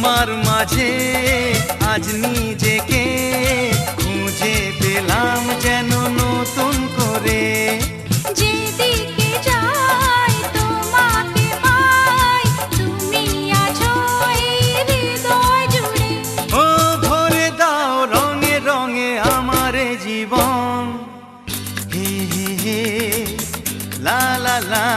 তোমার মাঝে আজ নিজেকে খুঁজে পেলাম যেন নতুন করে। যেদিকে যাই তোমাকে পাই, তুমি আছো এই হৃদয় জুড়ে। ও ভরে দাও রঙে রঙে আমার জীবন। হে হে হে লা লা লা,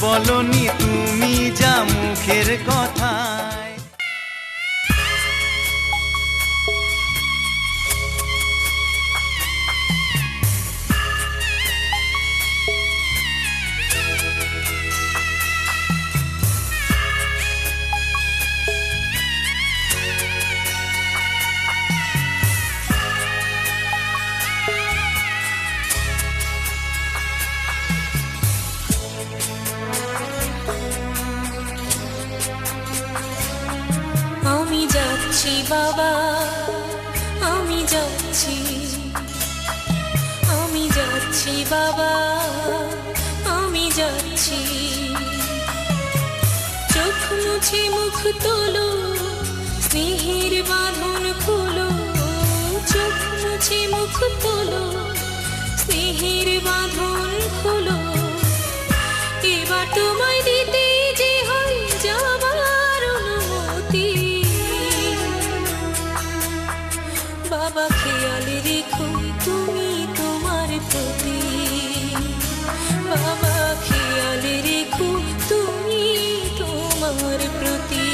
বলনি তুমি যা মুখের কথায়। আমি যাচ্ছি বাবা, আমি যাচ্ছি, আমি যাচ্ছি বাবা, আমি যাচ্ছি। চোখ মুছে মুখ তোলো, স্নেহের বাঁধন খুলো। চোখ মুছে মুখ তোলো, স্নেহের বাঁধন খুলো। এবার তোমায় দিতে যে হয় যাবার অনুমতি। বাবা খেয়াল রেখো তুমি তোমার প্রতি। বাবা খেয়াল রেখো তুমি তোমার প্রতি।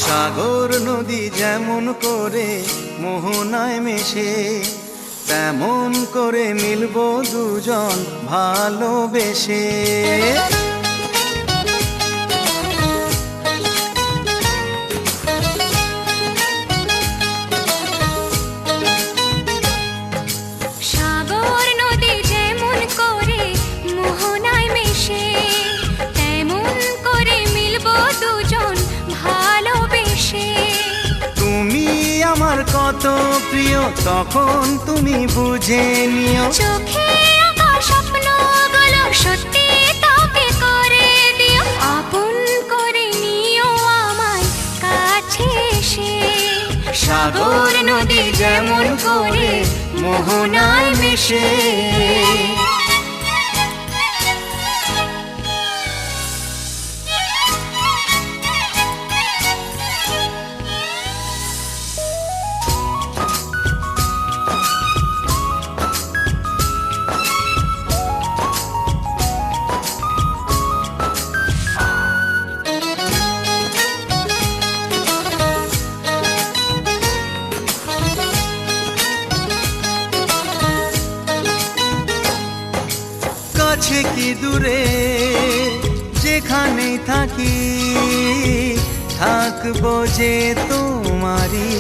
সাগর নদী যেমন করে মোহনায় মেশে, তেমন করে মিলবো দুজন ভালোবেসে। সাগর নদী যেমন করে মোহনায় মেশে, তেমন করে মিলবো দুজন ভালোবেসে। তুমি আমার কত প্রিয় তখন তুমি বুঝে নিও। চোখে আঁকা স্বপ্নগুলো সত্যি তবে করে দিও। আপন করে নিও আমায় কাছে এসে। সাগর নদী যেমন করে মোহনায় মেশে। কাছে কি দূরে যেখানেই থাকি, থাকবো যে তোমারি।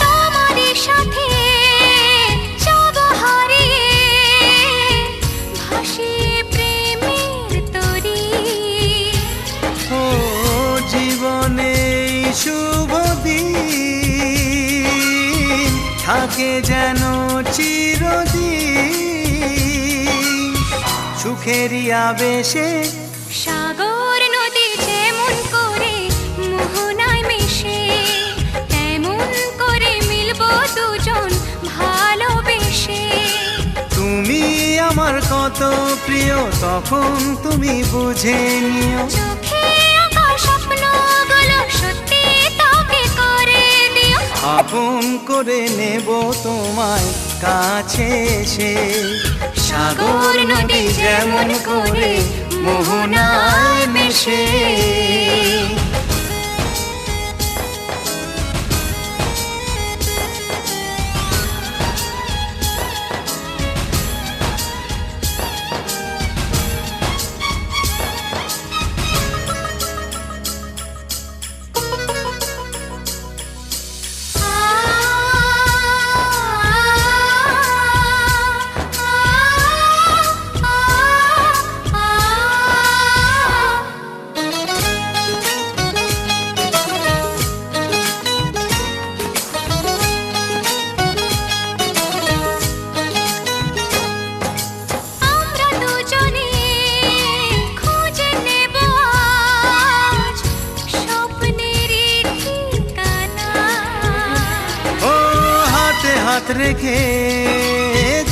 তোমারই সাথে যাব হারিয়ে, ভাসিয়ে প্রেমের তরী। ও জীবনে শুভ দিন থাকে যেন চিরদিন, সুখেরই আবেশে। সাগর নদী যেমন করে মোহনায় মেশে, তেমন করে মিলবো দুজন ভালোবেসে। তুমি আমার কত প্রিয় তখন তুমি বুঝে নিও। চোখে আঁকা স্বপ্নগুলো সত্যি তবে করে দিও। আপন করে নেব তোমায় কাছে এসে। সাগর নদী যেমন করে মোহনায় মেশে।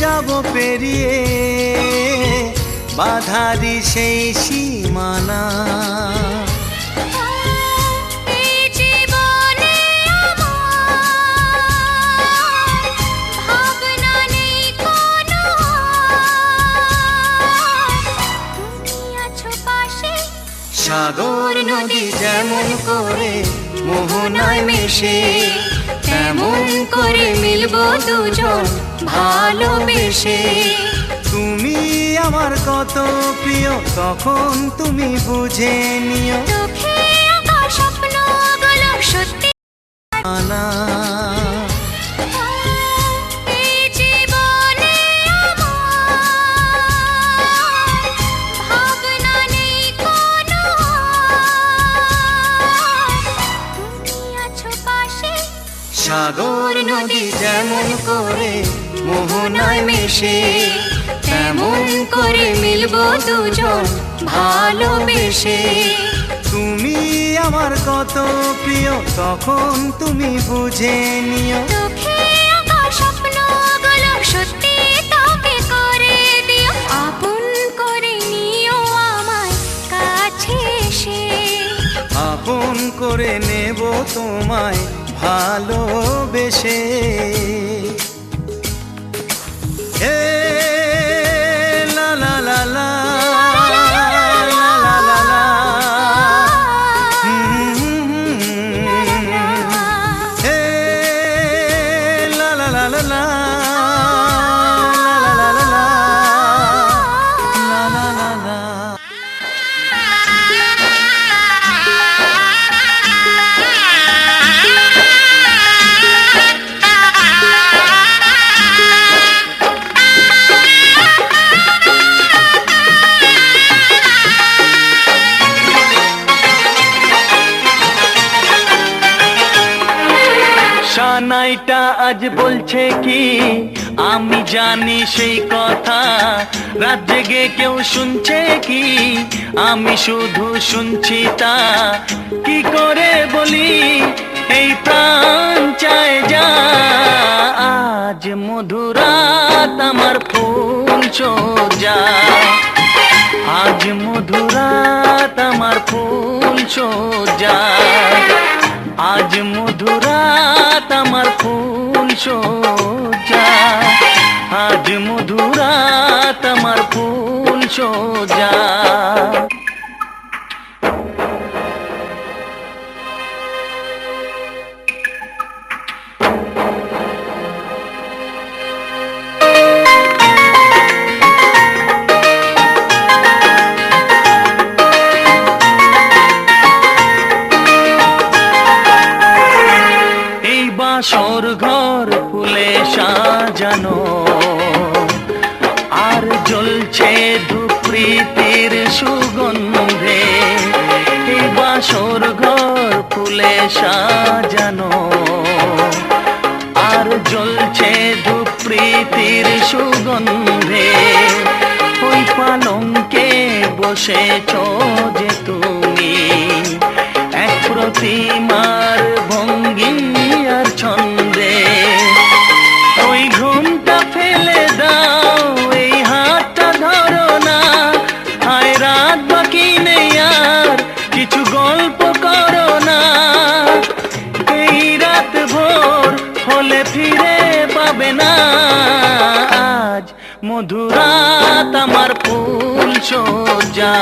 যাব পেরিয়ে বাধারি সেই সীমানা। এই জীবনে আমার ভাবনা নেই কোনো, তুমি আছো পাশে। সাগর নদী যেমন করে মোহনায় মিশে, তেমন করে মিলবো দুজন ভালোবেসে। তুমি আমার কত প্রিয় তখন তুমি বুঝে নিও, চোখে আঁকা স্বপ্নগুলো সত্যি না এই জীবনে আমার ভাবনা নেই কোনো, তুমি আছো পাশে। সাগর নদী যেমন করে মোহনায় মিশে, তেমন করে মিলবো দুজন ভালোবেসে। তুমি আমার কত প্রিয় তখন তুমি বুঝে নিও, চোখে আঁকা স্বপ্নগুলো সত্যি তোকে করে দিও, আপন করে নিও আমায় কাছে এসে। আপন করে নেব তোমায় ভালোবেসে। হে লা লা লা লা লা লা লা লা। হে লা লা লা লা লা লা লা লা লা লা লা লা। সানাইটা আজ বলছে কি আমি জানি সেই কথা, রাত জেগে কেউ শুনছে কি আমি শুধু শুনছি তা। কি করে বলি এই প্রাণ চায় যা, আজ মধুরাত আমার ফুল সোজা, আজ মধুরাত আমার ফুল সোজা, আজ মধুরাত আমার ফুল সোজা, আজ মধুরাত আমার ফুল সোজা। বাসর ঘর ফুলে সাজানো, আর জ্বলছে ধূপৃতির সুগন্ধে। এই বাসর ঘর ফুলে সাজানো, আর জ্বলছে ধূপৃতির সুগন্ধে। ওই পালঙ্কে বসেছ যে তুমি, এক প্রতিমার ভঙ্গি আর ছন্দে। ওই ঘুমটা ফেলে দাও, এই হাতটা ধরো না, হায় রাত বাকি নেই আর কিছু গল্প করো না। এই রাত ভোর হলে ফিরে পাবে না, আজ মধুরাত আমার ফুল সোজা,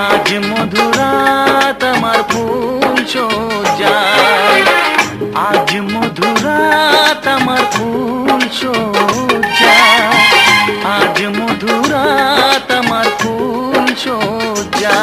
আজ মধুরাত আমার ফুল সোজা, আজ মধুরাত আমার ফুল সোজা, আজ মধুরাত আমার ফুল সোজা।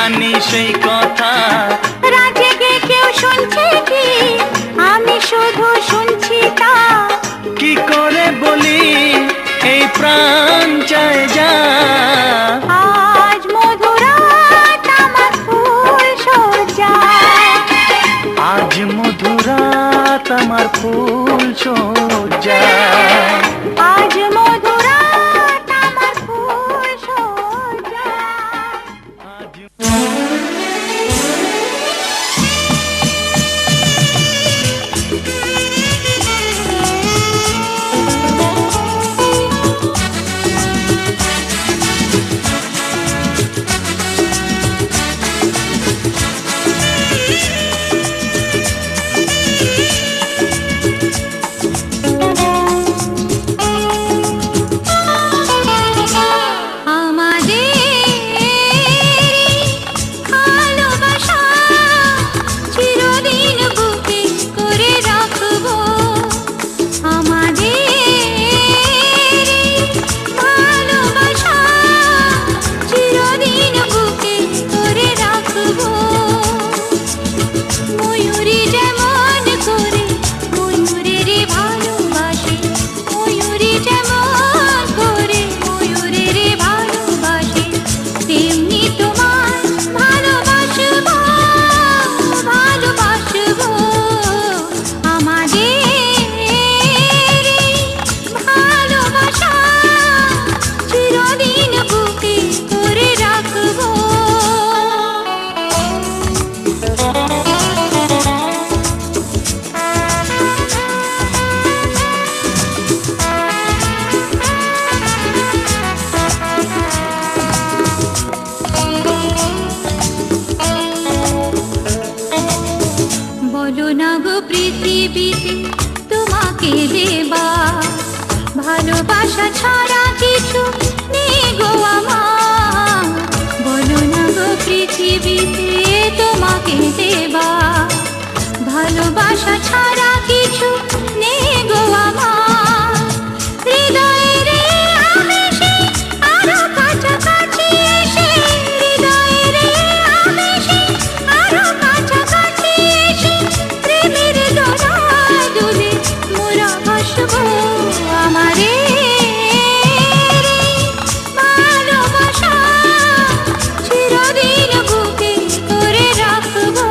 জানি সেই কথা, রাত জেগে কেউ শুনছে কি, আমি শুধু শুনছি তা। কি করে বলি এই প্রাণ চায় যা। আজ মধুরাত আমার ফুল সজ্জায়, আজ মধুরাত আমার ফুল সজ্জায়, আজ মধুরাত আমার ফুল সজ্জায়। আজ বলো না গো পৃথিবীতে তোমাকে দেবা, ভালোবাসা ছাড়া কিছু নেই গো আমার। বলো না গো পৃথিবীতে তোমাকে দেবা, ভালোবাসা ছাড়া কিছু নেই গো আমার। হৃদয়ের এই আবেশে আরো কাছাকাছি এসে, হৃদয়ের এই আবেশে আরো কাছাকাছি এসে, প্রেমের ডোরায় দুলে মোরা ভাসবো। আমারে ভালোবাসা চিরদিন বুকে করে রাখবো।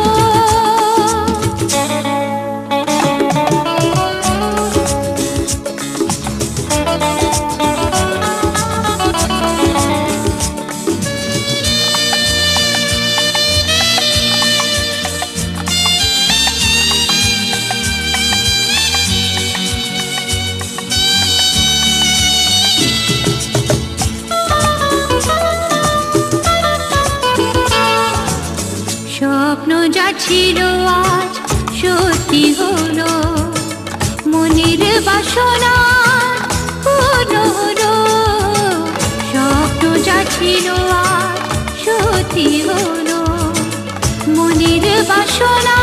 স্বপ্ন যা ছিল আজ সত্যি হলো, মনের বাসনা পূর্ণ হলো। স্বপ্ন যা ছিল আজ সত্যি হলো, মনের বাসনা